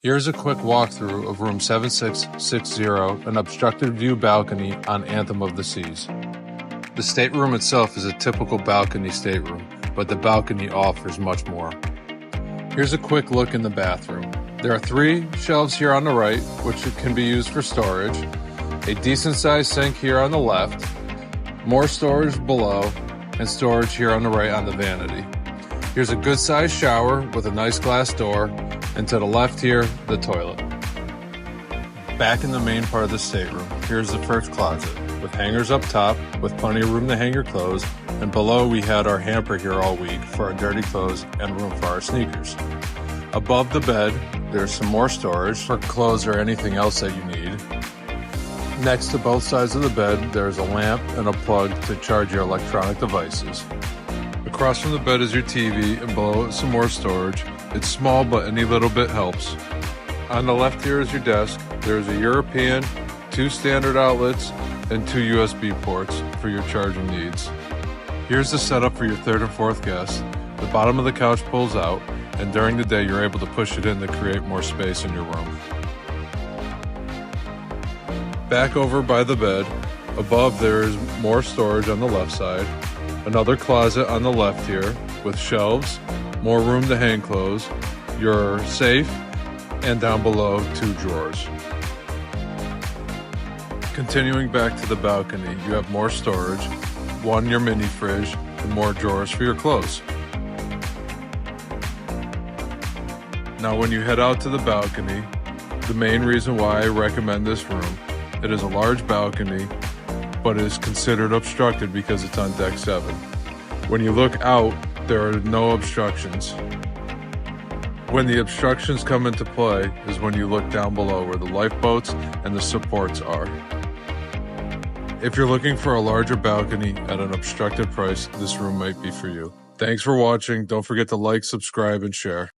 Here's a quick walkthrough of room 7660, an obstructed view balcony on Anthem of the Seas. The stateroom itself is a typical balcony stateroom, but the balcony offers much more. Here's a quick look in the bathroom. There are 3 shelves here on the right, which can be used for storage, a decent sized sink here on the left, more storage below, and storage here on the right on the vanity. Here's a good sized shower with a nice glass door, and to the left here, the toilet. Back in the main part of the stateroom, here's the first closet, with hangers up top, with plenty of room to hang your clothes, and below we had our hamper here all week for our dirty clothes and room for our sneakers. Above the bed, there's some more storage for clothes or anything else that you need. Next to both sides of the bed, there's a lamp and a plug to charge your electronic devices. Across from the bed is your TV, and below it some more storage. It's small, but any little bit helps. On the left here is your desk. There's a European, 2 standard outlets, and 2 USB ports for your charging needs. Here's the setup for your 3rd and 4th guests. The bottom of the couch pulls out, and during the day you're able to push it in to create more space in your room. Back over by the bed, above there is more storage on the left side. Another closet on the left here with shelves, more room to hang clothes, your safe, and down below 2 drawers. Continuing back to the balcony, you have more storage, your mini fridge, and more drawers for your clothes. Now when you head out to the balcony, the main reason why I recommend this room, it is a large balcony, but it is considered obstructed because it's on deck 7. When you look out, there are no obstructions. When the obstructions come into play is when you look down below where the lifeboats and the supports are. If you're looking for a larger balcony at an obstructed price, this room might be for you. Thanks for watching. Don't forget to like, subscribe, and share.